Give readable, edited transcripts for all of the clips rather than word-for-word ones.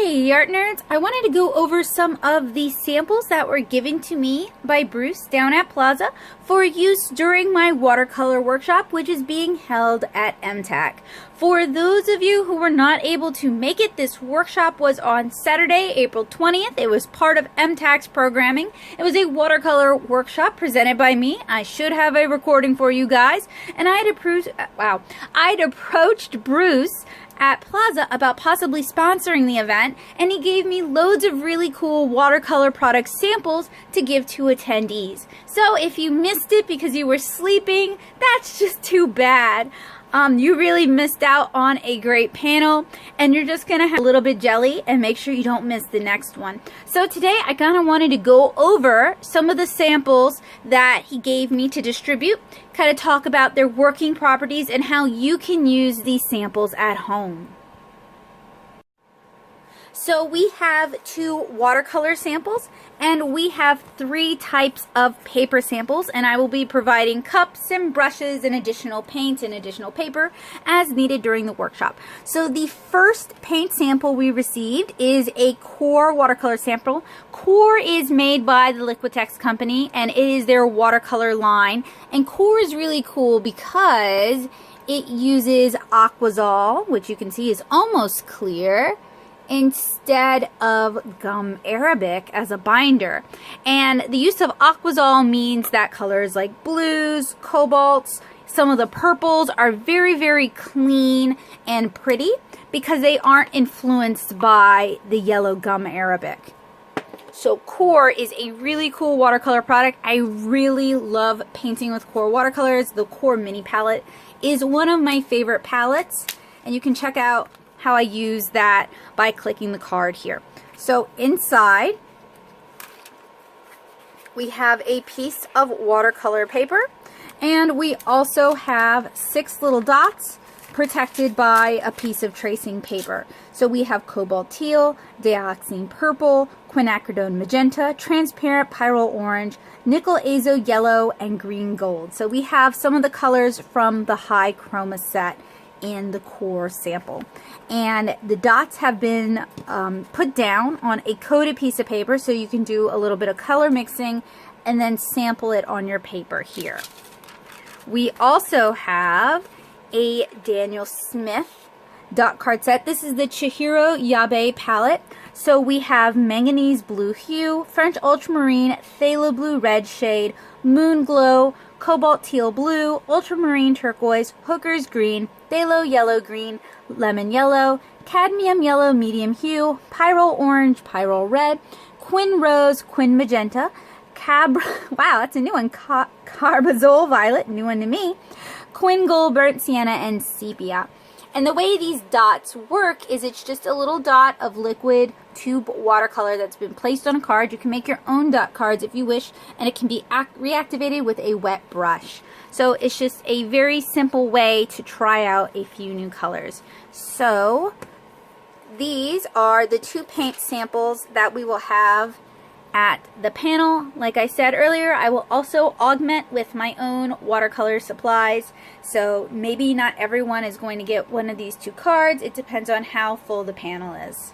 Hey art nerds, I wanted to go over some of the samples that were given to me by Bruce down at Plaza for use during my watercolor workshop, which is being held at MTAC. For those of you who were not able to make it, this workshop was on Saturday, April 20th. It was part of MTAC's programming. It was a watercolor workshop presented by me. I should have a recording for you guys. And I'd approached Bruce at Plaza about possibly sponsoring the event, and he gave me loads of really cool watercolor product samples to give to attendees. So if you missed it because you were sleeping, that's just too bad. You really missed out on a great panel, and you're just gonna have a little bit jelly and make sure you don't miss the next one. So today I kind of wanted to go over some of the samples that he gave me to distribute, kind of talk about their working properties and how you can use these samples at home. So we have 2 watercolor samples and we have 3 types of paper samples, and I will be providing cups and brushes and additional paints and additional paper as needed during the workshop. So the first paint sample we received is a Core watercolor sample. Core is made by the Liquitex company and it is their watercolor line, and Core is really cool because it uses Aquazol, which you can see is almost clear, instead of gum arabic as a binder. And the use of Aquazol means that colors like blues, cobalts, some of the purples are very, very clean and pretty because they aren't influenced by the yellow gum arabic. So Core is a really cool watercolor product. I really love painting with Core watercolors. The Core mini palette is one of my favorite palettes, and you can check out how I use that by clicking the card here. So inside we have a piece of watercolor paper, and we also have 6 little dots protected by a piece of tracing paper. So we have cobalt teal, dioxazine purple, quinacridone magenta, transparent pyrrole orange, nickel azo yellow, and green gold. So we have some of the colors from the high chroma set in the Core sample, and the dots have been put down on a coated piece of paper so you can do a little bit of color mixing and then sample it on your paper here. We also have a Daniel Smith dot card set. This is the Chihiro Yabe palette. So we have manganese blue hue, French ultramarine, phthalo blue red shade, moon glow, cobalt teal blue, ultramarine turquoise, hooker's green, phthalo yellow green, lemon yellow, cadmium yellow medium hue, pyrrole orange, pyrrole red, quin rose, quin magenta, wow, that's a new one, carbazole violet, new one to me, quin gold, burnt sienna, and sepia. And the way these dots work is it's just a little dot of liquid tube watercolor that's been placed on a card. You can make your own dot cards if you wish, and it can be reactivated with a wet brush. So it's just a very simple way to try out a few new colors. So these are the 2 paint samples that we will have at the panel. Like I said earlier, I will also augment with my own watercolor supplies. So maybe not everyone is going to get one of these 2 cards. It depends on how full the panel is.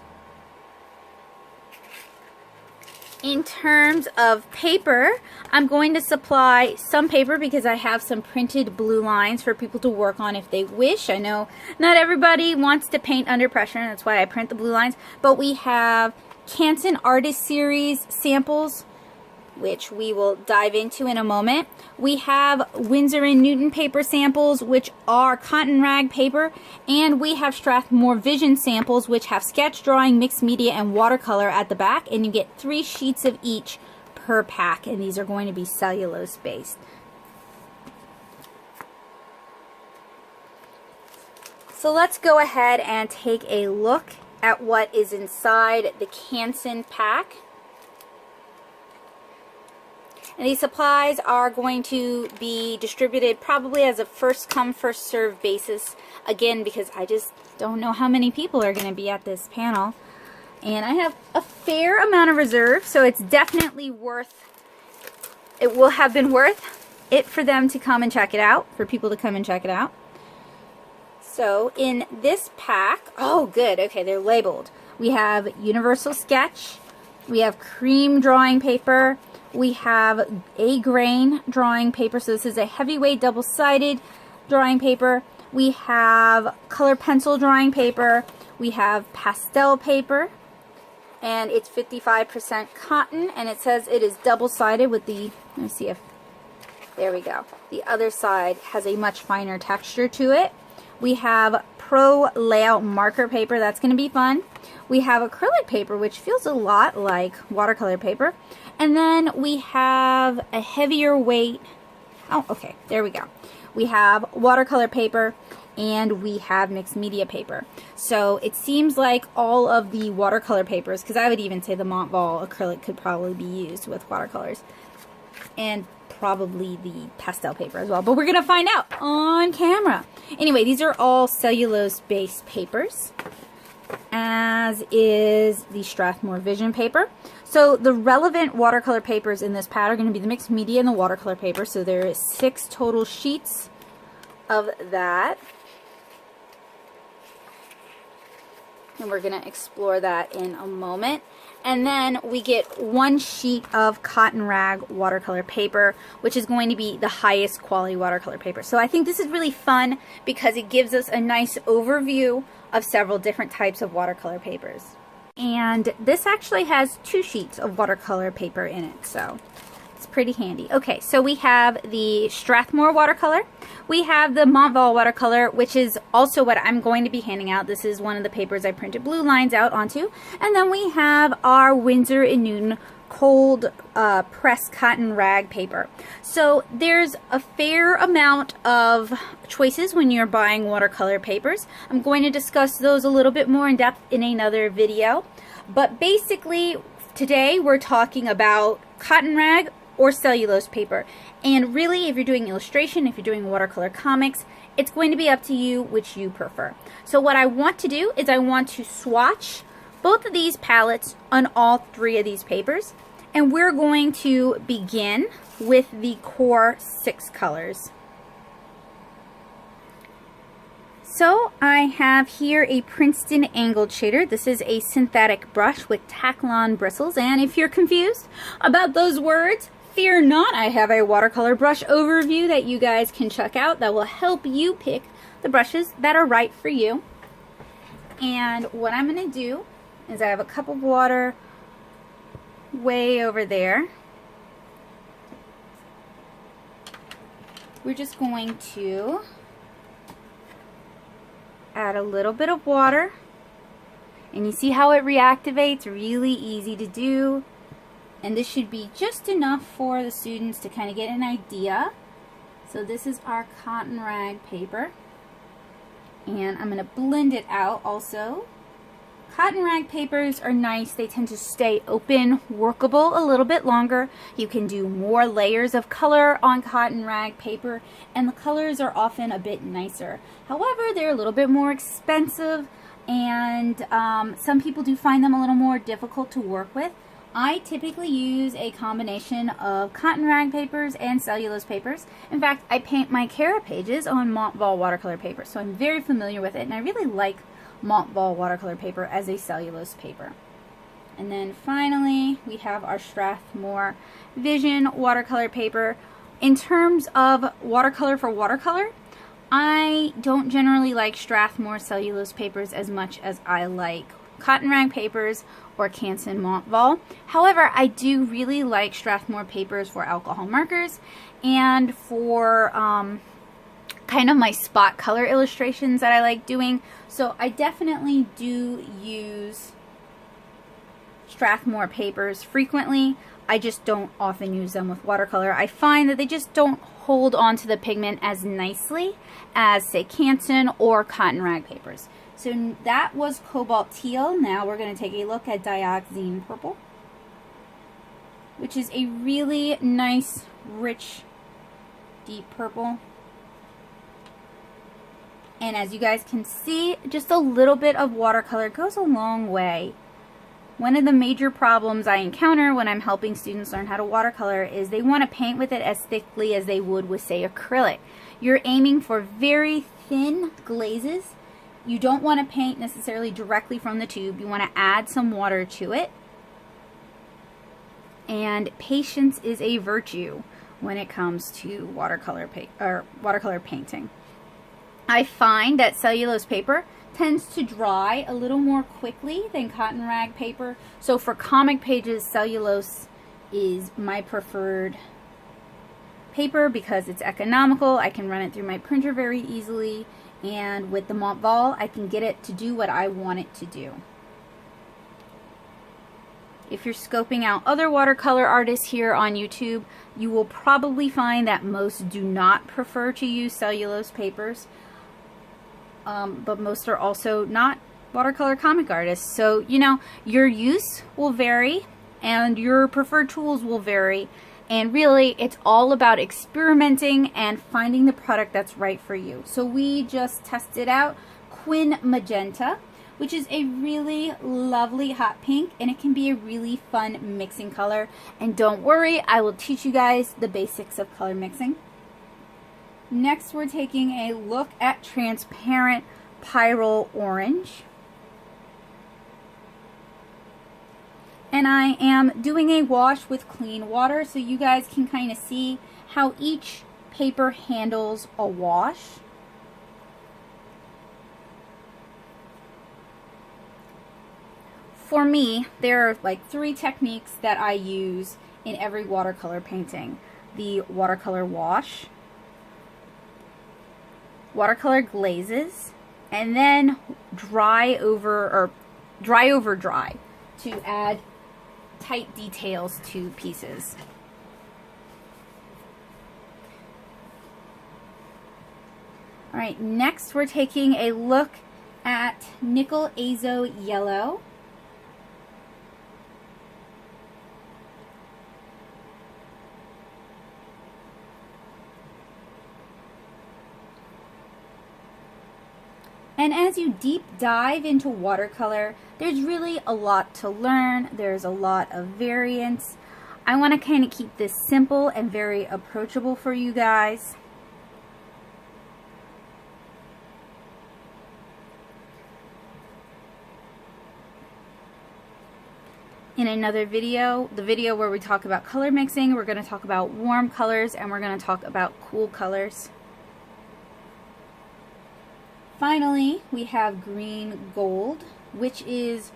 In terms of paper, I'm going to supply some paper because I have some printed blue lines for people to work on if they wish. I know not everybody wants to paint under pressure, and that's why I print the blue lines, but we have Canson Artist Series samples, which we will dive into in a moment. We have Winsor and Newton paper samples, which are cotton rag paper, and we have Strathmore Vision samples, which have sketch, drawing, mixed media, and watercolor at the back, and you get 3 sheets of each per pack, and these are going to be cellulose based. So let's go ahead and take a look at what is inside the Canson pack. And these supplies are going to be distributed probably as a first come first serve basis, again because I just don't know how many people are going to be at this panel, and I have a fair amount of reserve, so it's definitely it will have been worth it for them to come and check it out, for people to come and check it out. So in this pack, oh good, okay, they're labeled. We have Universal Sketch, we have cream drawing paper, we have A-grain drawing paper, so this is a heavyweight double-sided drawing paper. We have color pencil drawing paper, we have pastel paper, and it's 55% cotton, and it says it is double-sided with the, let me see if, there we go. The other side has a much finer texture to it. We have Pro Layout marker paper, that's going to be fun. We have acrylic paper, which feels a lot like watercolor paper. And then we have a heavier weight, oh okay, there we go. We have watercolor paper and we have mixed media paper. So it seems like all of the watercolor papers, because I would even say the Montval acrylic could probably be used with watercolors. And probably the pastel paper as well, but we're gonna find out on camera. Anyway, these are all cellulose-based papers, as is the Strathmore Vision paper. So the relevant watercolor papers in this pad are going to be the mixed media and the watercolor paper. So there is 6 total sheets of that, and we're going to explore that in a moment. And then we get 1 sheet of cotton rag watercolor paper, which is going to be the highest quality watercolor paper. So I think this is really fun because it gives us a nice overview of several different types of watercolor papers. And this actually has 2 sheets of watercolor paper in it, so it's pretty handy. Okay, so we have the Strathmore watercolor. We have the Montval watercolor, which is also what I'm going to be handing out. This is one of the papers I printed blue lines out onto. And then we have our Winsor and Newton cold press cotton rag paper. So there's a fair amount of choices when you're buying watercolor papers. I'm going to discuss those a little bit more in depth in another video. But basically, today we're talking about cotton rag or cellulose paper. And really, if you're doing illustration, if you're doing watercolor comics, it's going to be up to you which you prefer. So what I want to do is I want to swatch both of these palettes on all 3 of these papers. And we're going to begin with the core 6 colors. So I have here a Princeton angled shader. This is a synthetic brush with Taklon bristles. And if you're confused about those words, fear not, I have a watercolor brush overview that you guys can check out that will help you pick the brushes that are right for you. And what I'm going to do is I have a cup of water way over there. We're just going to add a little bit of water, and you see how it reactivates, really easy to do. And this should be just enough for the students to kind of get an idea. So this is our cotton rag paper, and I'm going to blend it out also. Cotton rag papers are nice. They tend to stay open, workable a little bit longer. You can do more layers of color on cotton rag paper, and the colors are often a bit nicer. However, they're a little bit more expensive, and some people do find them a little more difficult to work with. I typically use a combination of cotton rag papers and cellulose papers. In fact, I paint my Cara pages on Montval watercolor paper, so I'm very familiar with it, and I really like Montval watercolor paper as a cellulose paper. And then finally, we have our Strathmore Vision watercolor paper. In terms of watercolor for watercolor, I don't generally like Strathmore cellulose papers as much as I like cotton rag papers or Canson Montval. However, I do really like Strathmore papers for alcohol markers and for kind of my spot color illustrations that I like doing. So I definitely do use Strathmore papers frequently. I just don't often use them with watercolor. I find that they just don't hold on to the pigment as nicely as, say, Canson or cotton rag papers. So that was cobalt teal. Now we're going to take a look at dioxazine purple, which is a really nice, rich, deep purple. And as you guys can see, just a little bit of watercolor goes a long way. One of the major problems I encounter when I'm helping students learn how to watercolor is they want to paint with it as thickly as they would with, say, acrylic. You're aiming for very thin glazes, you don't want to paint necessarily directly from the tube. You want to add some water to it. And patience is a virtue when it comes to watercolor painting. I find that cellulose paper tends to dry a little more quickly than cotton rag paper. So for comic pages, cellulose is my preferred paper because it's economical. I can run it through my printer very easily, and with the Montval I can get it to do what I want it to do. If you're scoping out other watercolor artists here on YouTube, you will probably find that most do not prefer to use cellulose papers, but most are also not watercolor comic artists. So, you know, your use will vary and your preferred tools will vary. And really, it's all about experimenting and finding the product that's right for you. So we just tested out Quin Magenta, which is a really lovely hot pink, and it can be a really fun mixing color. And don't worry, I will teach you guys the basics of color mixing. Next, we're taking a look at transparent Pyrrole Orange. And I am doing a wash with clean water so you guys can kind of see how each paper handles a wash. For me, there are like 3 techniques that I use in every watercolor painting. The watercolor wash, watercolor glazes, and then dry over dry to add tight details to pieces. Alright, next we're taking a look at Nickel Azo Yellow. And as you deep dive into watercolor, there's really a lot to learn. There's a lot of variance. I want to kind of keep this simple and very approachable for you guys. In another video, the video where we talk about color mixing, we're going to talk about warm colors and we're going to talk about cool colors. Finally, we have green gold, which is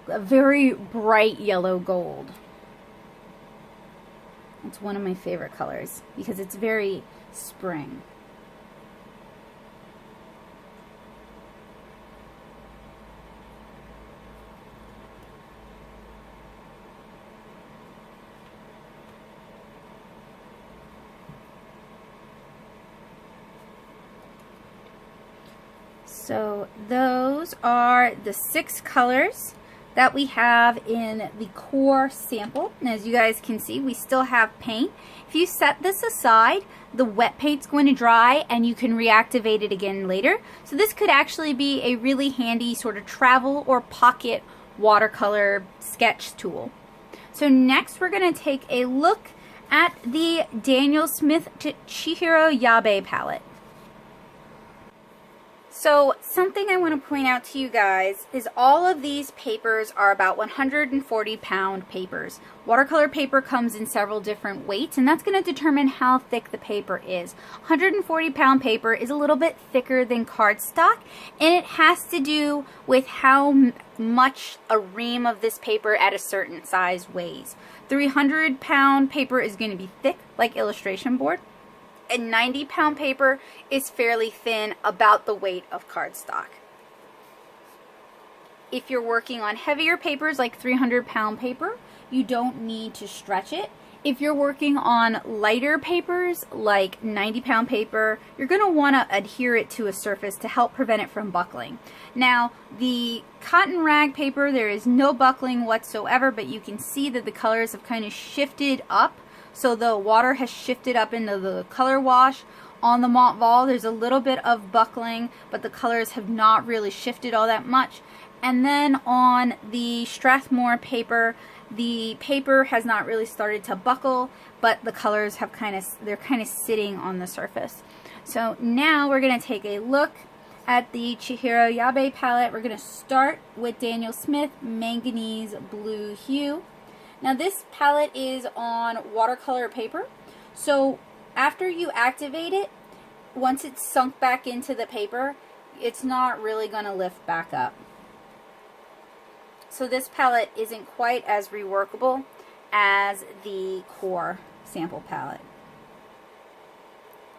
a very bright yellow gold. It's one of my favorite colors because it's very spring. So those are the 6 colors that we have in the core sample. And as you guys can see, we still have paint. If you set this aside, the wet paint's going to dry and you can reactivate it again later. So this could actually be a really handy sort of travel or pocket watercolor sketch tool. So next we're going to take a look at the Daniel Smith Chihiro Yabe palette. So something I want to point out to you guys is all of these papers are about 140-pound papers. Watercolor paper comes in several different weights, and that's going to determine how thick the paper is. 140-pound paper is a little bit thicker than cardstock, and it has to do with how much a ream of this paper at a certain size weighs. 300-pound paper is going to be thick, like illustration board. And 90-pound paper is fairly thin, about the weight of cardstock. If you're working on heavier papers like 300-pound paper, you don't need to stretch it. If you're working on lighter papers like 90-pound paper, you're going to want to adhere it to a surface to help prevent it from buckling. Now, the cotton rag paper, there is no buckling whatsoever, but you can see that the colors have kind of shifted up. So the water has shifted up into the color wash. On the Montval, there's a little bit of buckling, but the colors have not really shifted all that much. And then on the Strathmore paper, the paper has not really started to buckle, but the colors have they're kind of sitting on the surface. So now we're going to take a look at the Chihiro Yabe palette. We're going to start with Daniel Smith Manganese Blue Hue. Now this palette is on watercolor paper, so after you activate it, once it's sunk back into the paper, it's not really going to lift back up. So this palette isn't quite as reworkable as the core sample palette.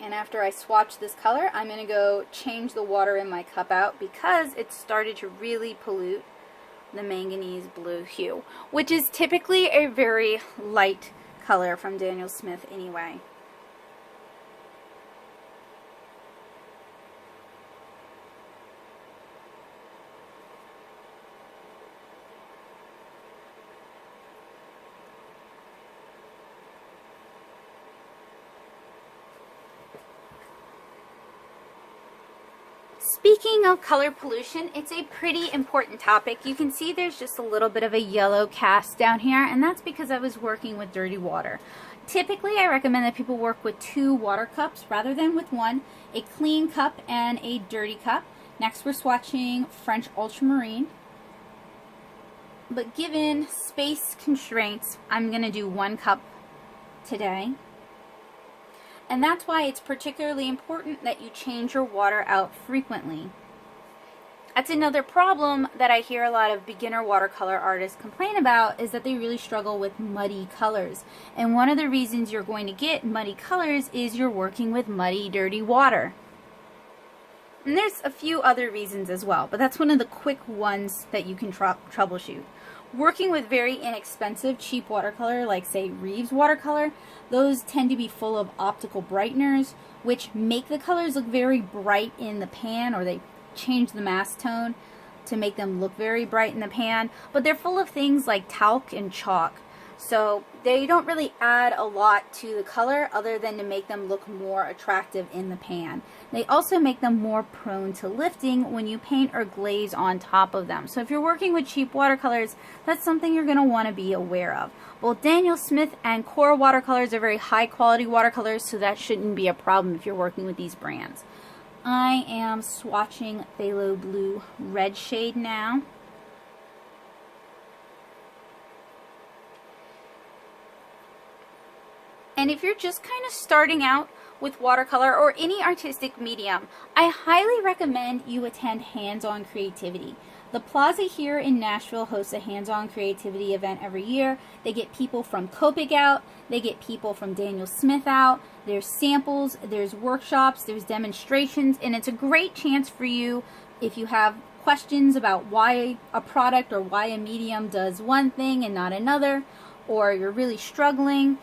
And after I swatch this color, I'm going to go change the water in my cup out because it started to really pollute the manganese blue hue, which is typically a very light color from Daniel Smith anyway. Speaking of color pollution, it's a pretty important topic. You can see there's just a little bit of a yellow cast down here, and that's because I was working with dirty water. Typically, I recommend that people work with 2 water cups rather than with 1, a clean cup and a dirty cup. Next, we're swatching French Ultramarine. But given space constraints, I'm going to do 1 cup today. And that's why it's particularly important that you change your water out frequently. That's another problem that I hear a lot of beginner watercolor artists complain about, is that they really struggle with muddy colors. And one of the reasons you're going to get muddy colors is you're working with muddy, dirty water. And there's a few other reasons as well, but that's one of the quick ones that you can troubleshoot. Working with very inexpensive, cheap watercolor, like say Reeves watercolor, those tend to be full of optical brighteners, which make the colors look very bright in the pan, or they change the mask tone to make them look very bright in the pan, but they're full of things like talc and chalk. So they don't really add a lot to the color other than to make them look more attractive in the pan. They also make them more prone to lifting when you paint or glaze on top of them. So if you're working with cheap watercolors, that's something you're going to want to be aware of. Both Daniel Smith and Core watercolors are very high quality watercolors, so that shouldn't be a problem if you're working with these brands. I am swatching Phthalo Blue Red shade now. And if you're just kind of starting out with watercolor or any artistic medium, I highly recommend you attend Hands-On Creativity. The Plaza here in Nashville hosts a Hands-On Creativity event every year. They get people from Copic out, they get people from Daniel Smith out, there's samples, there's workshops, there's demonstrations, and it's a great chance for you if you have questions about why a product or why a medium does one thing and not another, or you're really struggling,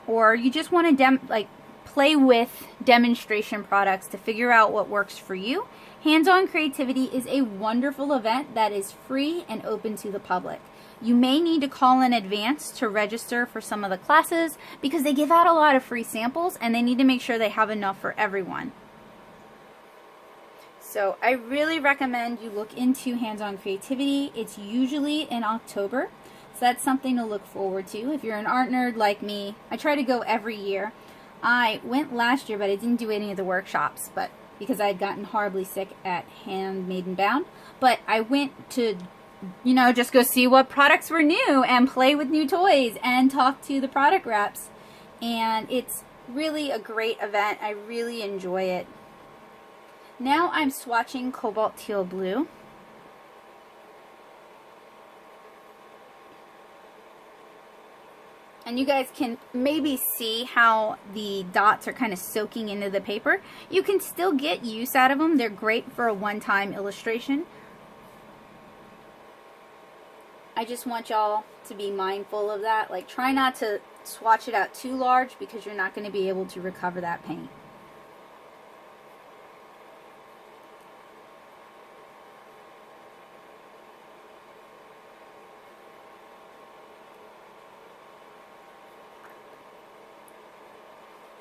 or you just want to play with demonstration products to figure out what works for you. Hands-On Creativity is a wonderful event that is free and open to the public. You may need to call in advance to register for some of the classes because they give out a lot of free samples and they need to make sure they have enough for everyone. So I really recommend you look into Hands-On Creativity. It's usually in October. So that's something to look forward to. If you're an art nerd like me, I try to go every year. I went last year, but I didn't do any of the workshops, but because I had gotten horribly sick at Handmade and Bound. But I went to, just go see what products were new and play with new toys and talk to the product reps. And it's really a great event. I really enjoy it. Now I'm swatching Cobalt Teal Blue. And you guys can maybe see how the dots are kind of soaking into the paper. You can still get use out of them. They're great for a one-time illustration. I just want y'all to be mindful of that. Like, try not to swatch it out too large because you're not going to be able to recover that paint.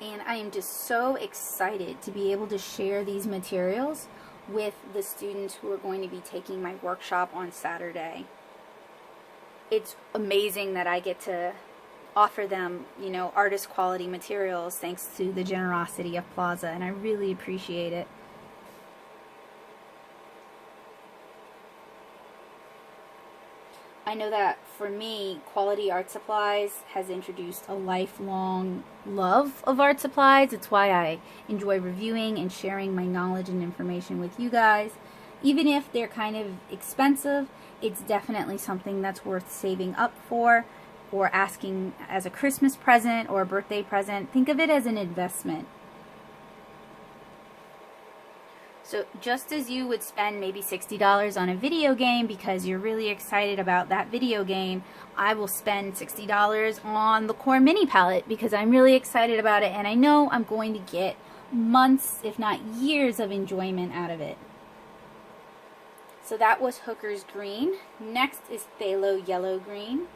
And I am just so excited to be able to share these materials with the students who are going to be taking my workshop on Saturday. It's amazing that I get to offer them, you know, artist quality materials thanks to the generosity of Plaza, and I really appreciate it. I know that for me, quality art supplies has introduced a lifelong love of art supplies. It's why I enjoy reviewing and sharing my knowledge and information with you guys. Even if they're kind of expensive, it's definitely something that's worth saving up for, or asking as a Christmas present or a birthday present. Think of it as an investment. So just as you would spend maybe $60 on a video game because you're really excited about that video game, I will spend $60 on the Core Mini palette because I'm really excited about it and I know I'm going to get months, if not years, of enjoyment out of it. So that was Hooker's Green. Next is Phthalo Yellow Green.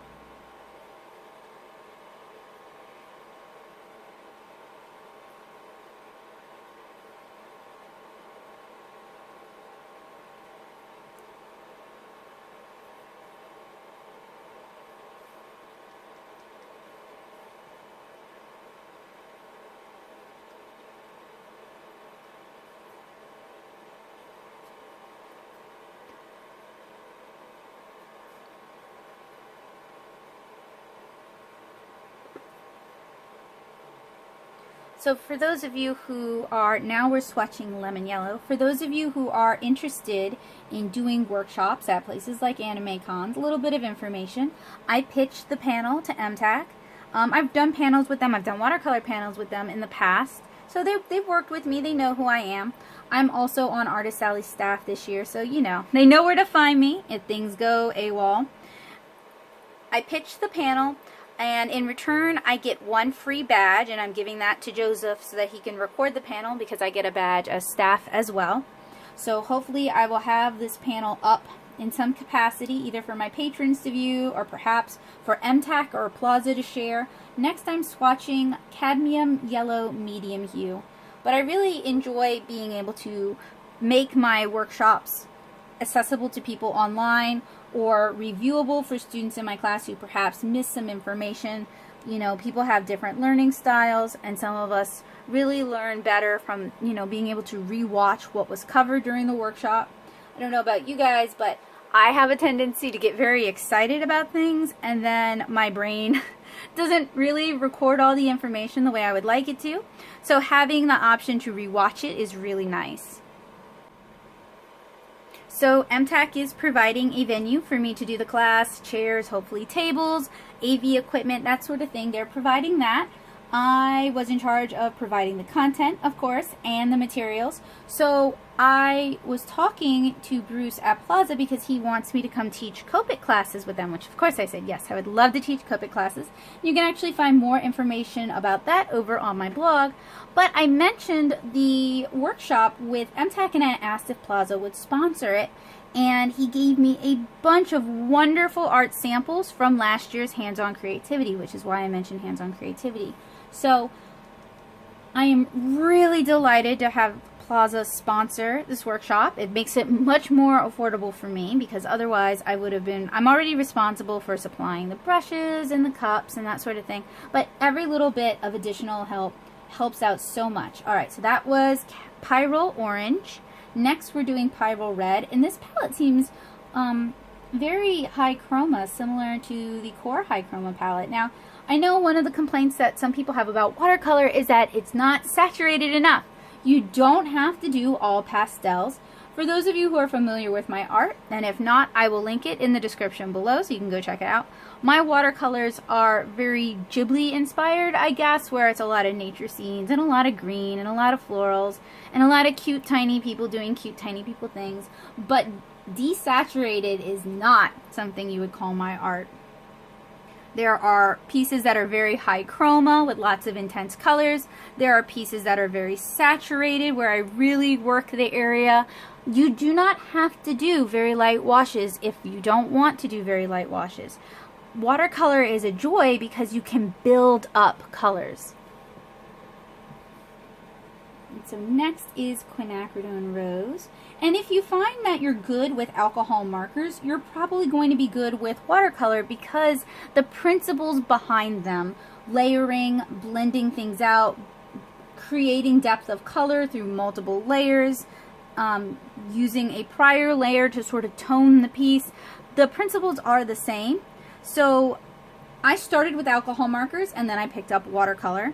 So for those of you who are, now we're swatching Lemon Yellow. For those of you who are interested in doing workshops at places like Anime Cons, a little bit of information. I pitched the panel to MTAC. I've done panels with them. I've done watercolor panels with them in the past. So they've worked with me. They know who I am. I'm also on Artist Sally's staff this year, so you know, they know where to find me if things go AWOL. I pitched the panel. And in return, I get one free badge, and I'm giving that to Joseph so that he can record the panel because I get a badge as staff as well. So hopefully I will have this panel up in some capacity, either for my patrons to view or perhaps for MTAC or Plaza to share. Next I'm swatching Cadmium Yellow Medium Hue. But I really enjoy being able to make my workshops accessible to people online or reviewable for students in my class who perhaps miss some information. You know, people have different learning styles, and some of us really learn better from, you know, being able to re-watch what was covered during the workshop. I don't know about you guys, but I have a tendency to get very excited about things, and then my brain doesn't really record all the information the way I would like it to. So having the option to re-watch it is really nice. So MTAC is providing a venue for me to do the class, chairs, hopefully tables, AV equipment, that sort of thing. They're providing that. I was in charge of providing the content, of course, and the materials. So I was talking to Bruce at Plaza because he wants me to come teach Copic classes with them, which of course I said yes, I would love to teach Copic classes. You can actually find more information about that over on my blog. But I mentioned the workshop with MTAC and I asked if Plaza would sponsor it. And he gave me a bunch of wonderful art samples from last year's Hands-On Creativity, which is why I mentioned Hands-On Creativity. So I am really delighted to have Plaza sponsor this workshop. It makes it much more affordable for me because otherwise I would have been, I'm already responsible for supplying the brushes and the cups and that sort of thing, but every little bit of additional help helps out so much. Alright, so that was Pyrrole Orange. Next we're doing Pyrrole Red, and this palette seems very high chroma, similar to the Core High Chroma palette. Now, I know one of the complaints that some people have about watercolor is that it's not saturated enough. You don't have to do all pastels. For those of you who are familiar with my art, and if not, I will link it in the description below so you can go check it out. My watercolors are very Ghibli inspired, I guess, where it's a lot of nature scenes and a lot of green and a lot of florals and a lot of cute tiny people doing cute tiny people things. But desaturated is not something you would call my art. There are pieces that are very high chroma with lots of intense colors. There are pieces that are very saturated where I really work the area. You do not have to do very light washes if you don't want to do very light washes. Watercolor is a joy because you can build up colors. And so next is quinacridone rose. And if you find that you're good with alcohol markers, you're probably going to be good with watercolor because the principles behind them, layering, blending things out, creating depth of color through multiple layers, using a prior layer to sort of tone the piece, the principles are the same. So I started with alcohol markers and then I picked up watercolor.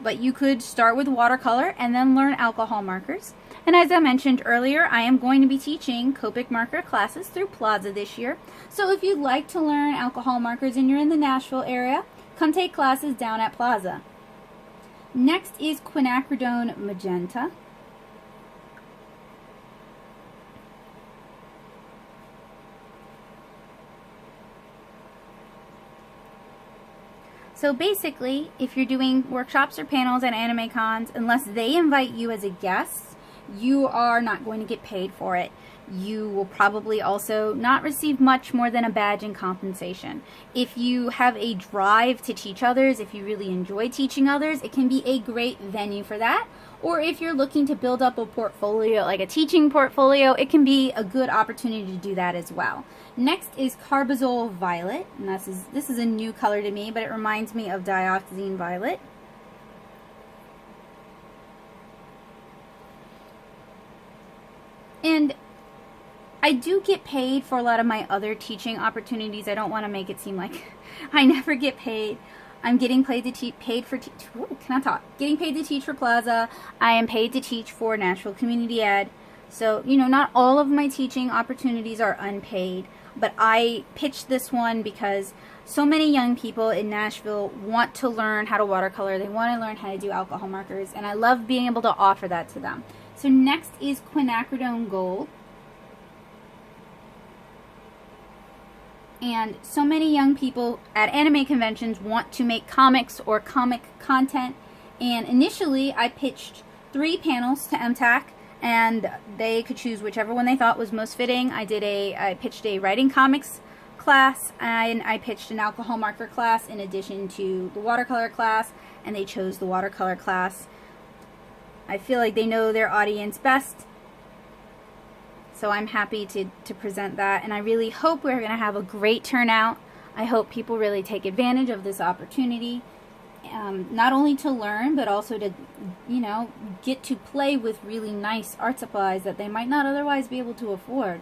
But you could start with watercolor and then learn alcohol markers. And as I mentioned earlier, I am going to be teaching Copic marker classes through Plaza this year. So if you'd like to learn alcohol markers and you're in the Nashville area, come take classes down at Plaza. Next is quinacridone magenta. So basically, if you're doing workshops or panels at anime cons, unless they invite you as a guest, you are not going to get paid for it. You will probably also not receive much more than a badge and compensation. If you have a drive to teach others, if you really enjoy teaching others, it can be a great venue for that. Or if you're looking to build up a portfolio, like a teaching portfolio, it can be a good opportunity to do that as well. Next is Carbazole Violet, and this is a new color to me, but it reminds me of Dioxazine Violet. And I do get paid for a lot of my other teaching opportunities. I don't want to make it seem like I never get paid. I'm getting paid to teach. Getting paid to teach for Plaza. I am paid to teach for Nashville Community Ed. So, you know, not all of my teaching opportunities are unpaid, but I pitched this one because so many young people in Nashville want to learn how to watercolor. They want to learn how to do alcohol markers, and I love being able to offer that to them. So next is quinacridone gold. And so many young people at anime conventions want to make comics or comic content. And initially, I pitched 3 panels to MTAC, and they could choose whichever one they thought was most fitting. I pitched a writing comics class, and I pitched an alcohol marker class in addition to the watercolor class, and they chose the watercolor class. I feel like they know their audience best. So I'm happy to present that, and I really hope we're going to have a great turnout. I hope people really take advantage of this opportunity, not only to learn, but also to, you know, get to play with really nice art supplies that they might not otherwise be able to afford.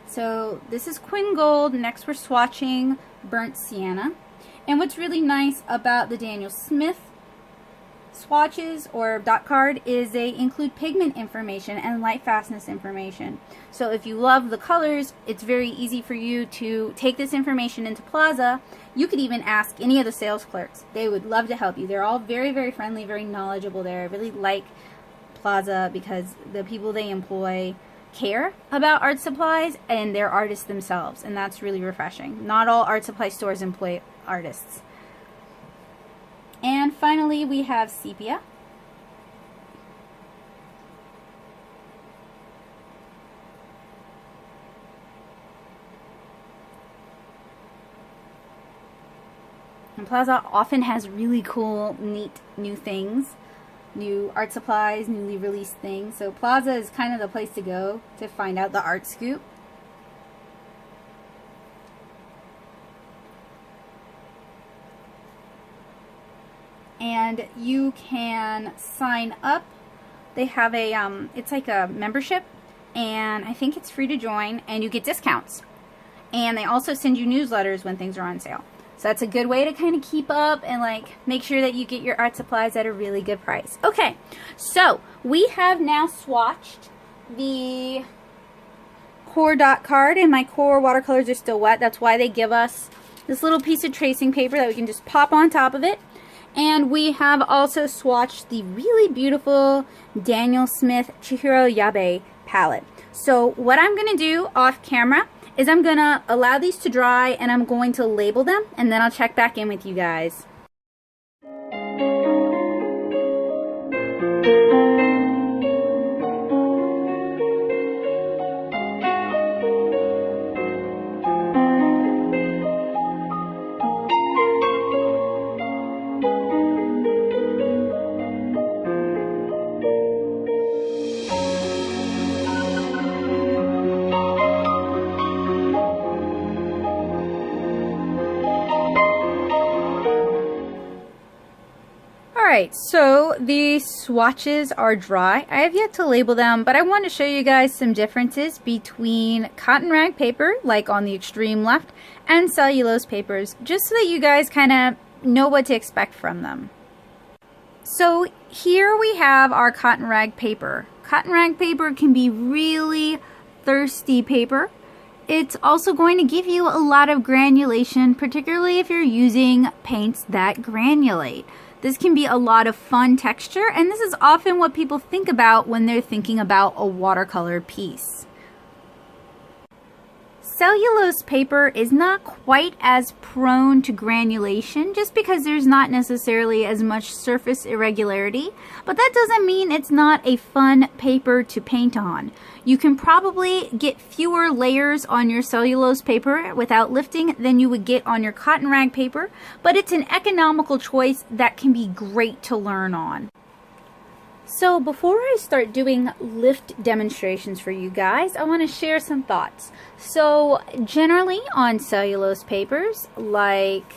So this is Quin Gold. Next we're swatching Burnt Sienna. And what's really nice about the Daniel Smith swatches or dot card is they include pigment information and light fastness information. So if you love the colors, it's very easy for you to take this information into Plaza. You could even ask any of the sales clerks. They would love to help you. They're all very, very friendly, very knowledgeable there. I really like Plaza because the people they employ care about art supplies and they're artists themselves, and that's really refreshing. Not all art supply stores employ artists. And finally, we have Sepia. And Plaza often has really cool, neat new things, new art supplies, newly released things. So Plaza is kind of the place to go to find out the art scoop. And you can sign up. They have a, it's like a membership, and I think it's free to join, and you get discounts. And they also send you newsletters when things are on sale. So that's a good way to kind of keep up and like make sure that you get your art supplies at a really good price. Okay, so we have now swatched the core dot card, and my core watercolors are still wet. That's why they give us this little piece of tracing paper that we can just pop on top of it. And we have also swatched the really beautiful Daniel Smith Chihiro Yabe palette. So what I'm going to do off camera is I'm going to allow these to dry, and I'm going to label them, and then I'll check back in with you guys. Alright, so the swatches are dry. I have yet to label them, but I want to show you guys some differences between cotton rag paper, like on the extreme left, and cellulose papers, just so that you guys kind of know what to expect from them. So here we have our cotton rag paper. Cotton rag paper can be really thirsty paper. It's also going to give you a lot of granulation, particularly if you're using paints that granulate. This can be a lot of fun texture, and this is often what people think about when they're thinking about a watercolor piece. Cellulose paper is not quite as prone to granulation just because there's not necessarily as much surface irregularity, but that doesn't mean it's not a fun paper to paint on. You can probably get fewer layers on your cellulose paper without lifting than you would get on your cotton rag paper, but it's an economical choice that can be great to learn on. So before I start doing lift demonstrations for you guys, I want to share some thoughts. So generally on cellulose papers, like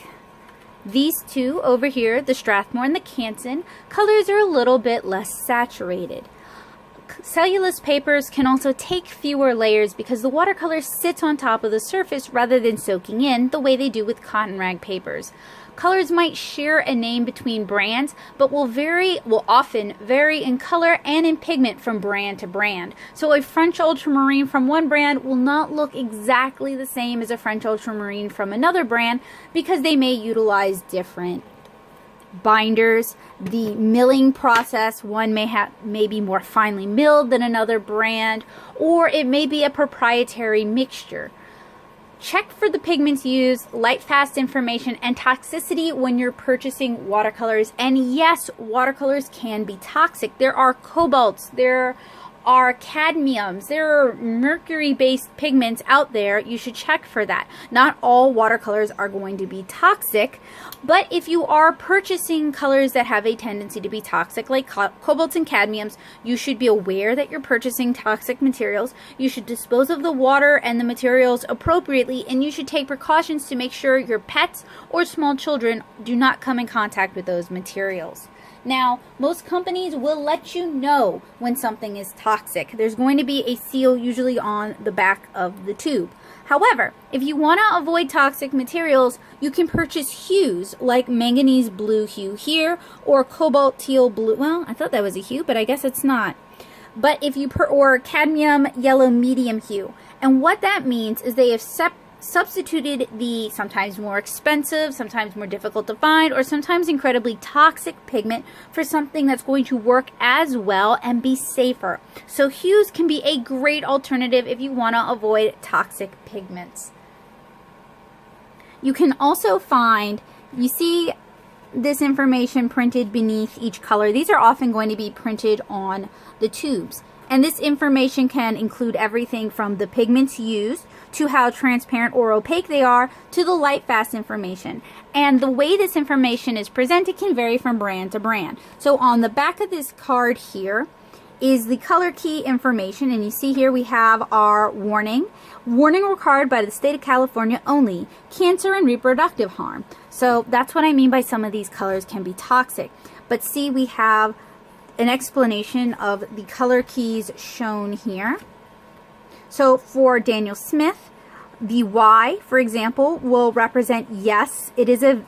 these two over here, the Strathmore and the Canson, colors are a little bit less saturated. Cellulose papers can also take fewer layers because the watercolor sits on top of the surface rather than soaking in the way they do with cotton rag papers. Colors might share a name between brands, but will often vary in color and in pigment from brand to brand. So a French ultramarine from one brand will not look exactly the same as a French ultramarine from another brand because they may utilize different binders. The milling process, one may be more finely milled than another brand, or it may be a proprietary mixture. Check for the pigments used, light fast information, and toxicity when you're purchasing watercolors. And yes, watercolors can be toxic. There are cobalts, there are cadmiums, there are mercury-based pigments out there. You should check for that. Not all watercolors are going to be toxic, but if you are purchasing colors that have a tendency to be toxic, like cobalts and cadmiums, you should be aware that you're purchasing toxic materials. You should dispose of the water and the materials appropriately, and you should take precautions to make sure your pets or small children do not come in contact with those materials. Now, most companies will let you know when something is toxic. There's going to be a seal usually on the back of the tube. However, if you want to avoid toxic materials, you can purchase hues like manganese blue hue here or cobalt teal blue. Well, I thought that was a hue, but I guess it's not. But if you or cadmium yellow medium hue. And what that means is they have substituted the sometimes more expensive, sometimes more difficult to find, or sometimes incredibly toxic pigment for something that's going to work as well and be safer. So hues can be a great alternative if you want to avoid toxic pigments. You can also find, you see this information printed beneath each color. These are often going to be printed on the tubes. And this information can include everything from the pigments used to how transparent or opaque they are to the light fast information. And the way this information is presented can vary from brand to brand. So on the back of this card here is the color key information, and you see here we have our warning. Warning required by the state of California only, cancer and reproductive harm. So that's what I mean by some of these colors can be toxic. But see, we have an explanation of the color keys shown here. So for Daniel Smith, the Y, for example, will represent yes, it is a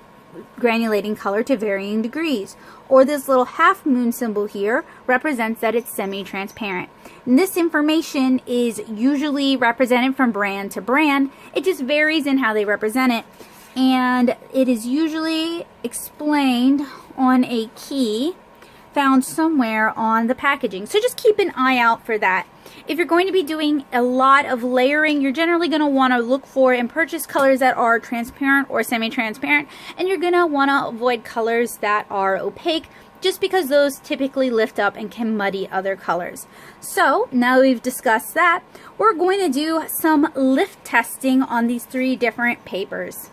granulating color to varying degrees. Or this little half moon symbol here represents that it's semi-transparent. And this information is usually represented from brand to brand. It just varies in how they represent it. And it is usually explained on a key found somewhere on the packaging. So just keep an eye out for that. If you're going to be doing a lot of layering, you're generally going to want to look for and purchase colors that are transparent or semi-transparent, and you're going to want to avoid colors that are opaque just because those typically lift up and can muddy other colors. So now we've discussed that, we're going to do some lift testing on these three different papers.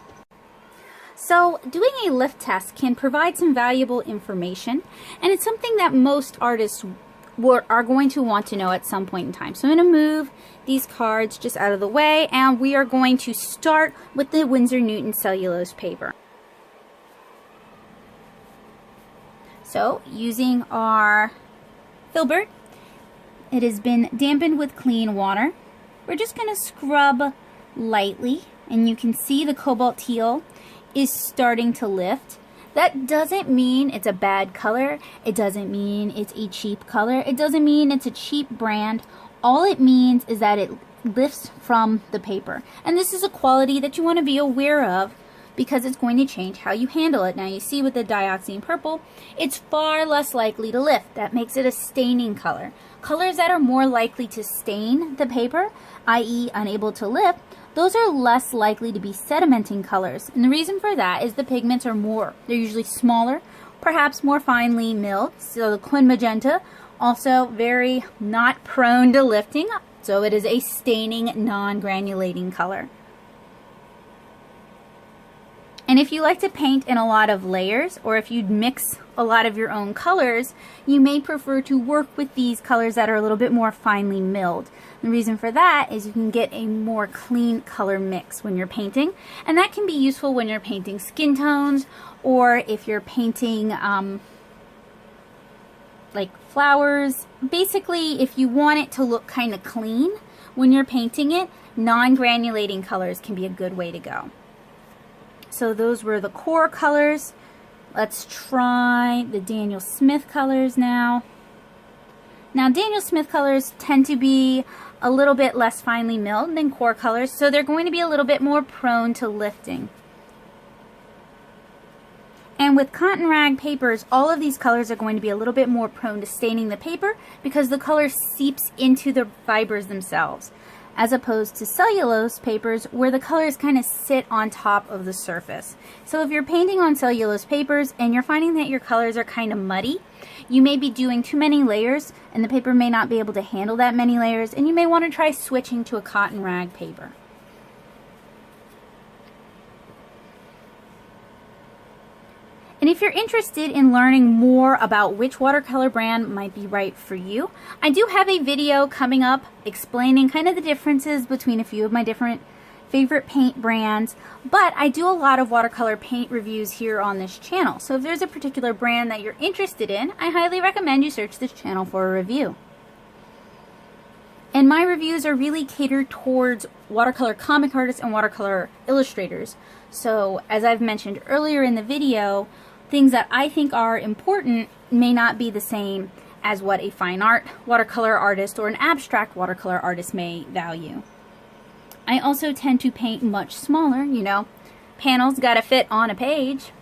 So doing a lift test can provide some valuable information, and it's something that most artists are going to want to know at some point in time. So I'm going to move these cards just out of the way, and we are going to start with the Winsor and Newton cellulose paper. So using our filbert, it has been dampened with clean water. We're just going to scrub lightly, and you can see the cobalt teal is starting to lift. That doesn't mean it's a bad color. It doesn't mean it's a cheap color. It doesn't mean it's a cheap brand. All it means is that it lifts from the paper. And this is a quality that you want to be aware of because it's going to change how you handle it. Now you see with the dioxazine purple, it's far less likely to lift. That makes it a staining color. Colors that are more likely to stain the paper, i.e. unable to lift, those are less likely to be sedimenting colors. And the reason for that is the pigments are they're usually smaller, perhaps more finely milled. So the quin magenta, also very not prone to lifting, so it is a staining, non-granulating color. And if you like to paint in a lot of layers, or if you'd mix a lot of your own colors, you may prefer to work with these colors that are a little bit more finely milled. The reason for that is you can get a more clean color mix when you're painting, and that can be useful when you're painting skin tones, or if you're painting like flowers. Basically, if you want it to look kind of clean when you're painting it, non-granulating colors can be a good way to go. So those were the core colors. Let's try the Daniel Smith colors now. Now Daniel Smith colors tend to be a little bit less finely milled than core colors, so they're going to be a little bit more prone to lifting. And with cotton rag papers, all of these colors are going to be a little bit more prone to staining the paper because the color seeps into the fibers themselves, as opposed to cellulose papers where the colors kind of sit on top of the surface. So if you're painting on cellulose papers and you're finding that your colors are kind of muddy, you may be doing too many layers and the paper may not be able to handle that many layers, and you may want to try switching to a cotton rag paper. And if you're interested in learning more about which watercolor brand might be right for you, I do have a video coming up explaining kind of the differences between a few of my different favorite paint brands, but I do a lot of watercolor paint reviews here on this channel. So if there's a particular brand that you're interested in, I highly recommend you search this channel for a review. And my reviews are really catered towards watercolor comic artists and watercolor illustrators. So as I've mentioned earlier in the video, things that I think are important may not be the same as what a fine art watercolor artist or an abstract watercolor artist may value. I also tend to paint much smaller, you know, panels gotta fit on a page.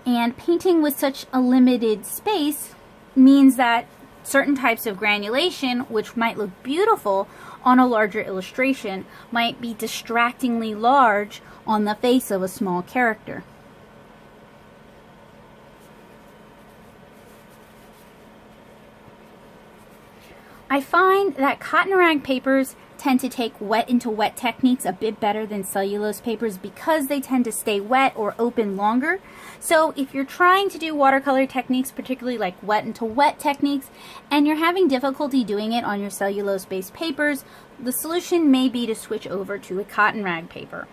And painting with such a limited space means that certain types of granulation, which might look beautiful on a larger illustration, might be distractingly large on the face of a small character. I find that cotton rag papers tend to take wet into wet techniques a bit better than cellulose papers because they tend to stay wet or open longer. So if you're trying to do watercolor techniques, particularly like wet into wet techniques, and you're having difficulty doing it on your cellulose based papers, the solution may be to switch over to a cotton rag paper.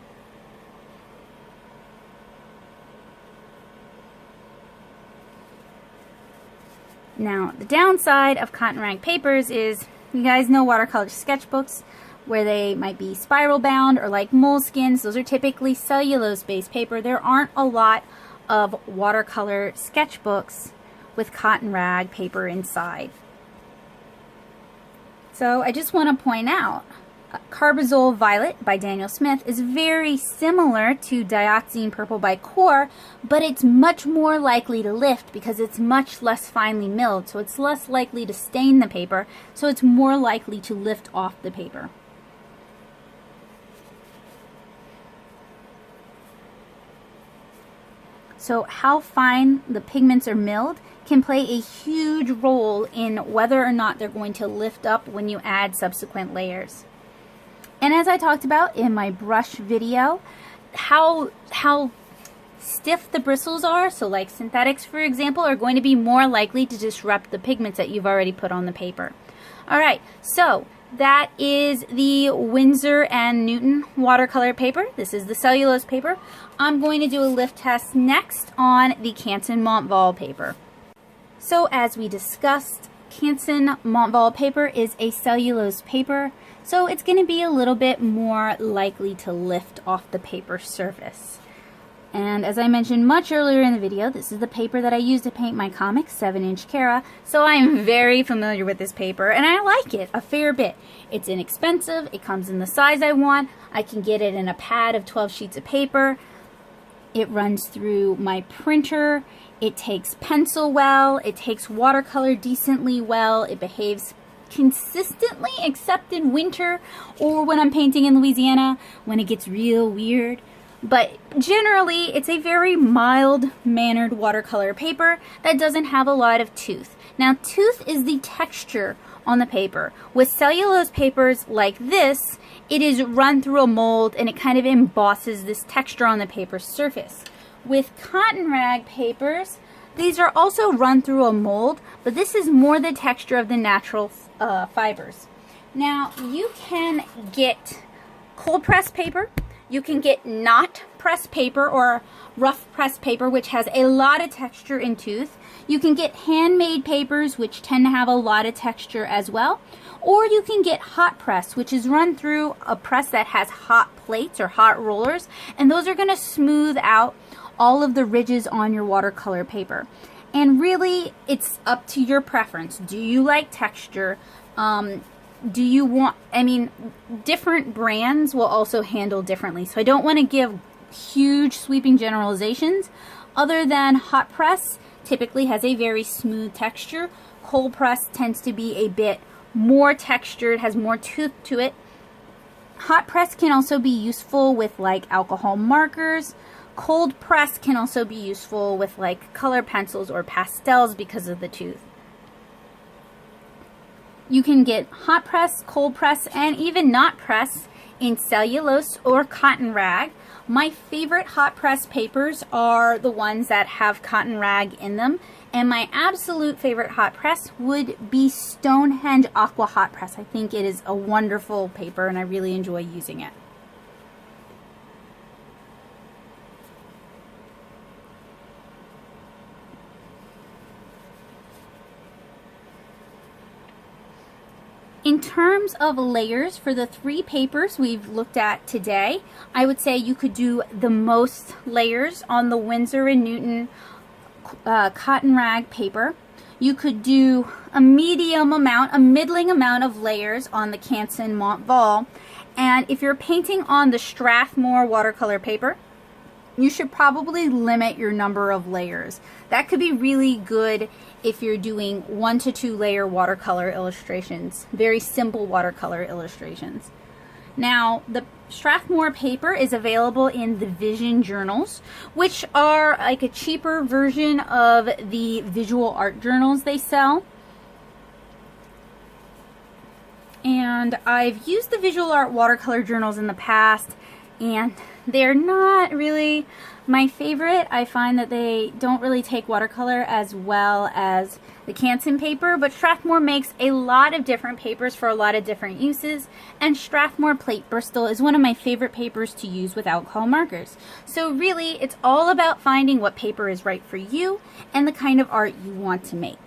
Now, the downside of cotton rag papers is, you guys know watercolor sketchbooks, where they might be spiral bound or like moleskins. Those are typically cellulose-based paper. There aren't a lot of watercolor sketchbooks with cotton rag paper inside. So I just want to point out, Carbazole Violet by Daniel Smith is very similar to Dioxazine Purple by Core, but it's much more likely to lift because it's much less finely milled, so it's less likely to stain the paper, so it's more likely to lift off the paper. So how fine the pigments are milled can play a huge role in whether or not they're going to lift up when you add subsequent layers. And as I talked about in my brush video, how stiff the bristles are, so like synthetics for example, are going to be more likely to disrupt the pigments that you've already put on the paper. Alright, so that is the Winsor and Newton watercolor paper. This is the cellulose paper. I'm going to do a lift test next on the Canson Montval paper. So as we discussed, Canson Montval paper is a cellulose paper, so it's going to be a little bit more likely to lift off the paper surface. And as I mentioned much earlier in the video, this is the paper that I use to paint my comics, 7-inch Cara, so I'm very familiar with this paper, and I like it a fair bit. It's inexpensive, it comes in the size I want, I can get it in a pad of 12 sheets of paper, it runs through my printer, it takes pencil well, it takes watercolor decently well, it behaves consistently except in winter or when I'm painting in Louisiana when it gets real weird. But generally, it's a very mild-mannered watercolor paper that doesn't have a lot of tooth. Now, tooth is the texture on the paper. With cellulose papers like this, it is run through a mold and it kind of embosses this texture on the paper's surface. With cotton rag papers, these are also run through a mold, but this is more the texture of the natural fibers. Now, you can get cold press paper. You can get not pressed paper or rough pressed paper, which has a lot of texture and tooth. You can get handmade papers, which tend to have a lot of texture as well. Or you can get hot press, which is run through a press that has hot plates or hot rollers, and those are going to smooth out all of the ridges on your watercolor paper. And really, it's up to your preference. Do you like texture? Do you want, different brands will also handle differently. So I don't want to give huge sweeping generalizations other than hot press typically has a very smooth texture. Cold press tends to be a bit more textured, has more tooth to it. Hot press can also be useful with like alcohol markers. Cold press can also be useful with like color pencils or pastels because of the tooth. You can get hot press, cold press, and even not press in cellulose or cotton rag. My favorite hot press papers are the ones that have cotton rag in them, and my absolute favorite hot press would be Stonehenge Aqua Hot Press. I think it is a wonderful paper and I really enjoy using it. In terms of layers for the 3 papers we've looked at today, I would say you could do the most layers on the Winsor and Newton cotton rag paper. You could do a middling amount of layers on the Canson Montval. And if you're painting on the Strathmore watercolor paper, you should probably limit your number of layers. That could be really good if you're doing 1 to 2 layer watercolor illustrations, very simple watercolor illustrations. Now, the Strathmore paper is available in the Vision journals, which are like a cheaper version of the visual art journals they sell. And I've used the visual art watercolor journals in the past, and they're not really my favorite. I find that they don't really take watercolor as well as the Canson paper, but Strathmore makes a lot of different papers for a lot of different uses, and Strathmore Plate Bristol is one of my favorite papers to use with alcohol markers. So really, it's all about finding what paper is right for you and the kind of art you want to make.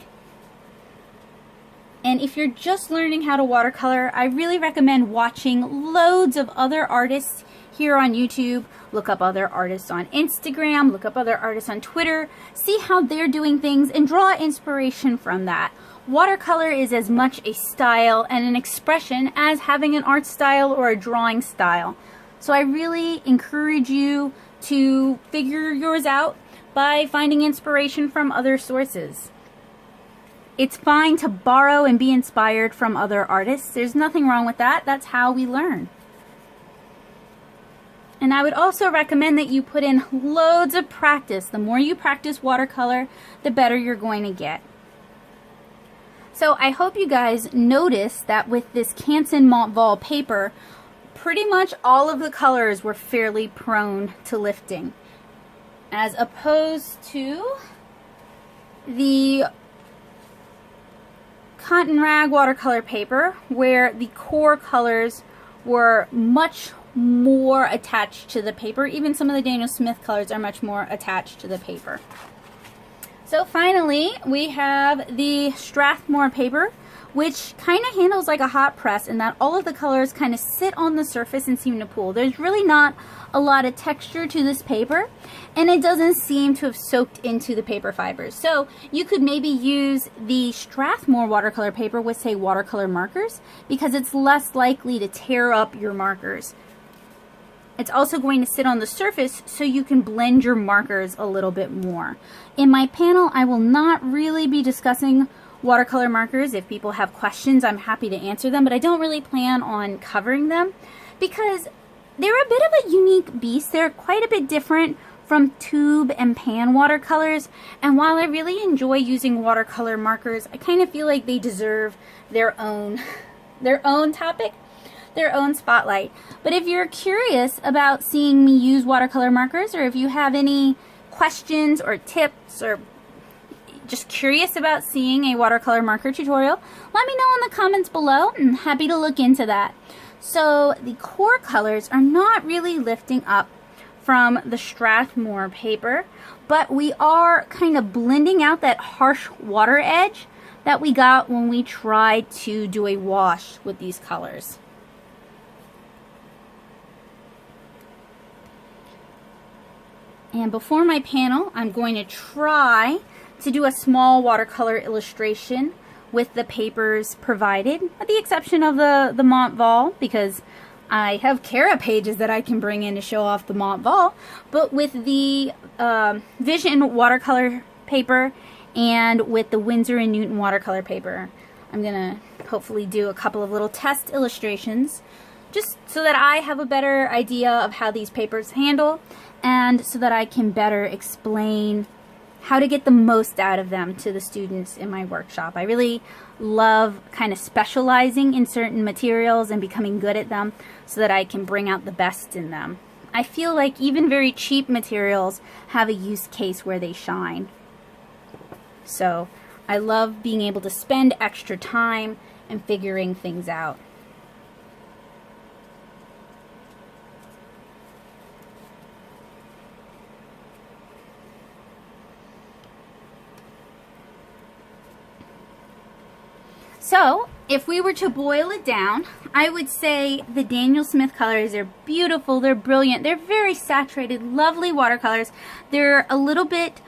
And if you're just learning how to watercolor, I really recommend watching loads of other artists here on YouTube. Look up other artists on Instagram, look up other artists on Twitter, see how they're doing things and draw inspiration from that. Watercolor is as much a style and an expression as having an art style or a drawing style. So I really encourage you to figure yours out by finding inspiration from other sources. It's fine to borrow and be inspired from other artists. There's nothing wrong with that. That's how we learn. And I would also recommend that you put in loads of practice. The more you practice watercolor, the better you're going to get. So I hope you guys noticed that with this Canson Montval paper, pretty much all of the colors were fairly prone to lifting, as opposed to the cotton rag watercolor paper, where the core colors were much more attached to the paper. Even some of the Daniel Smith colors are much more attached to the paper. So finally, we have the Strathmore paper, which kind of handles like a hot press in that all of the colors kind of sit on the surface and seem to pool. There's really not a lot of texture to this paper, and it doesn't seem to have soaked into the paper fibers. So you could maybe use the Strathmore watercolor paper with, say, watercolor markers, because it's less likely to tear up your markers. It's also going to sit on the surface so you can blend your markers a little bit more. In my panel, I will not really be discussing watercolor markers. If people have questions, I'm happy to answer them, but I don't really plan on covering them because they're a bit of a unique beast. They're quite a bit different from tube and pan watercolors, and while I really enjoy using watercolor markers, I kind of feel like they deserve their own topic, their own spotlight. But if you're curious about seeing me use watercolor markers, or if you have any questions or tips, or just curious about seeing a watercolor marker tutorial, let me know in the comments below. I'm happy to look into that. So the core colors are not really lifting up from the Strathmore paper, but we are kind of blending out that harsh water edge that we got when we tried to do a wash with these colors. And before my panel, I'm going to try to do a small watercolor illustration with the papers provided, with the exception of the Mont Val, because I have Cara pages that I can bring in to show off the Mont Val. But with the Vision watercolor paper and with the Winsor and Newton watercolor paper, I'm going to hopefully do a couple of little test illustrations just so that I have a better idea of how these papers handle, and so that I can better explain how to get the most out of them to the students in my workshop. I really love kind of specializing in certain materials and becoming good at them so that I can bring out the best in them. I feel like even very cheap materials have a use case where they shine. So I love being able to spend extra time and figuring things out. So, if we were to boil it down, I would say the Daniel Smith colors are beautiful, they're brilliant, they're very saturated, lovely watercolors. They're a little bit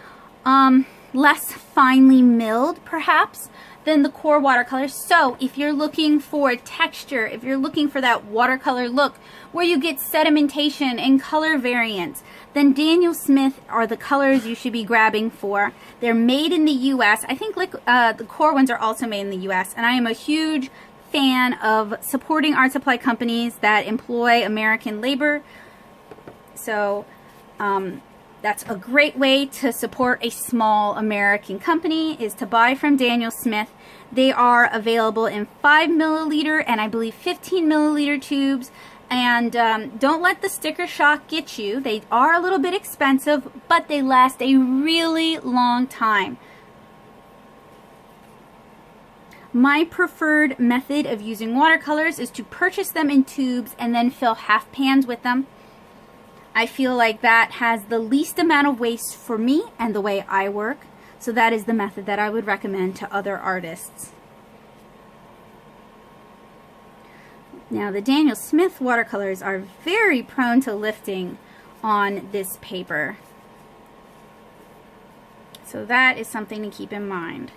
less finely milled, perhaps, than the core watercolors. So, if you're looking for texture, if you're looking for that watercolor look where you get sedimentation and color variance, then Daniel Smith are the colors you should be grabbing for. They're made in the U.S. I think the core ones are also made in the U.S. And I am a huge fan of supporting art supply companies that employ American labor. So that's a great way to support a small American company, is to buy from Daniel Smith. They are available in 5 milliliter and I believe 15 milliliter tubes. And don't let the sticker shock get you. They are a little bit expensive, but they last a really long time. My preferred method of using watercolors is to purchase them in tubes and then fill half pans with them. I feel like that has the least amount of waste for me and the way I work. So that is the method that I would recommend to other artists. Now the Daniel Smith watercolors are very prone to lifting on this paper. So that is something to keep in mind.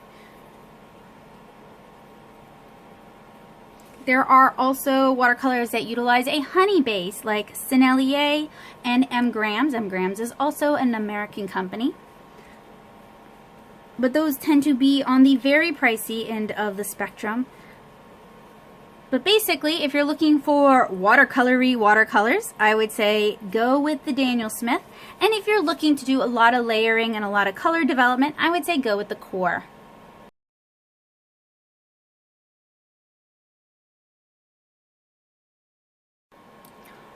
There are also watercolors that utilize a honey base like Sennelier and M. Grams. M. Grams is also an American company. But those tend to be on the very pricey end of the spectrum. But basically, if you're looking for watercolory watercolors, I would say go with the Daniel Smith. And if you're looking to do a lot of layering and a lot of color development, I would say go with the core.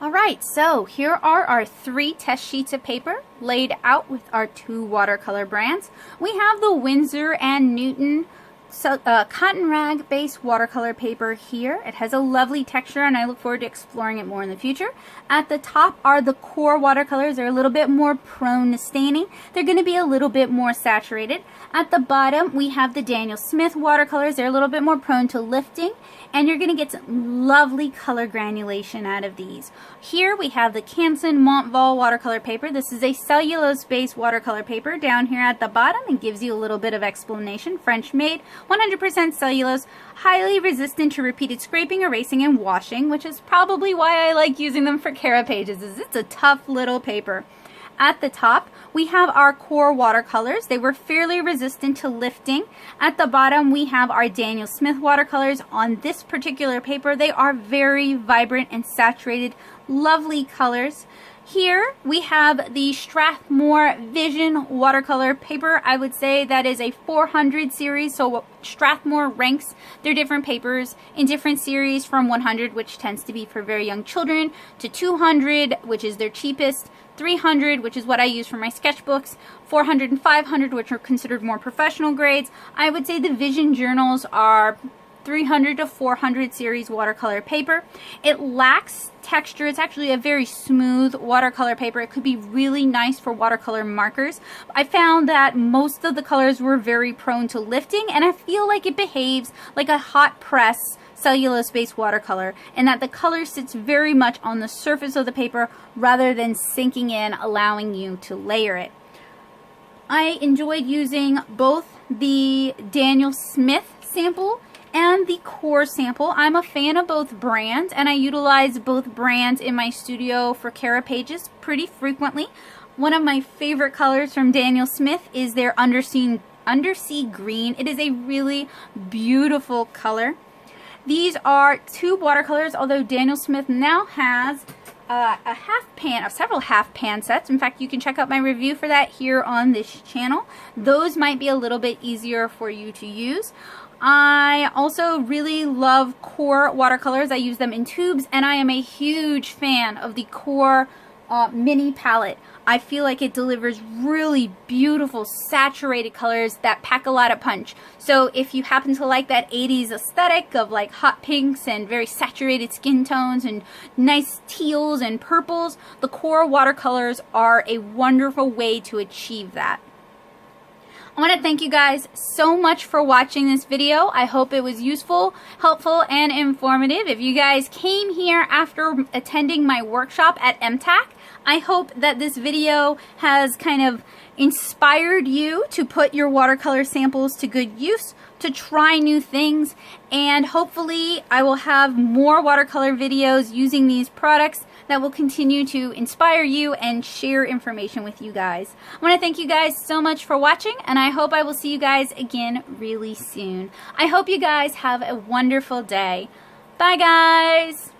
Alright, so here are our 3 test sheets of paper laid out with our 2 watercolor brands. We have the Winsor and Newton cotton rag based watercolor paper here. It has a lovely texture and I look forward to exploring it more in the future. At the top are the core watercolors. They're a little bit more prone to staining. They're going to be a little bit more saturated. At the bottom we have the Daniel Smith watercolors. They're a little bit more prone to lifting and you're going to get some lovely color granulation out of these. Here we have the Canson Montval watercolor paper. This is a cellulose based watercolor paper. Down here at the bottom it gives you a little bit of explanation. French made, 100% cellulose, highly resistant to repeated scraping, erasing, and washing, which is probably why I like using them for Cara pages, is it's a tough little paper. At the top, we have our core watercolors. They were fairly resistant to lifting. At the bottom, we have our Daniel Smith watercolors. On this particular paper, they are very vibrant and saturated, lovely colors. Here we have the Strathmore Vision watercolor paper. I would say that is a 400 series, so Strathmore ranks their different papers in different series from 100, which tends to be for very young children, to 200, which is their cheapest, 300, which is what I use for my sketchbooks, 400 and 500, which are considered more professional grades. I would say the Vision journals are 300 to 400 series watercolor paper. It lacks texture. It's actually a very smooth watercolor paper. It could be really nice for watercolor markers. I found that most of the colors were very prone to lifting and I feel like it behaves like a hot press cellulose based watercolor and that the color sits very much on the surface of the paper rather than sinking in, allowing you to layer it. I enjoyed using both the Daniel Smith sample and the core sample. I'm a fan of both brands and I utilize both brands in my studio for Cara pages pretty frequently. One of my favorite colors from Daniel Smith is their Undersea Green. It is a really beautiful color. These are two watercolors, although Daniel Smith now has several half pan sets. In fact, you can check out my review for that here on this channel. Those might be a little bit easier for you to use. I also really love core watercolors. I use them in tubes and I am a huge fan of the core mini palette. I feel like it delivers really beautiful saturated colors that pack a lot of punch. So if you happen to like that 80s aesthetic of like hot pinks and very saturated skin tones and nice teals and purples, the core watercolors are a wonderful way to achieve that. I want to thank you guys so much for watching this video. I hope it was useful, helpful, and informative. If you guys came here after attending my workshop at MTAC, I hope that this video has kind of inspired you to put your watercolor samples to good use, to try new things, and hopefully I will have more watercolor videos using these products that will continue to inspire you and share information with you guys. I want to thank you guys so much for watching and I hope I will see you guys again really soon. I hope you guys have a wonderful day. Bye guys!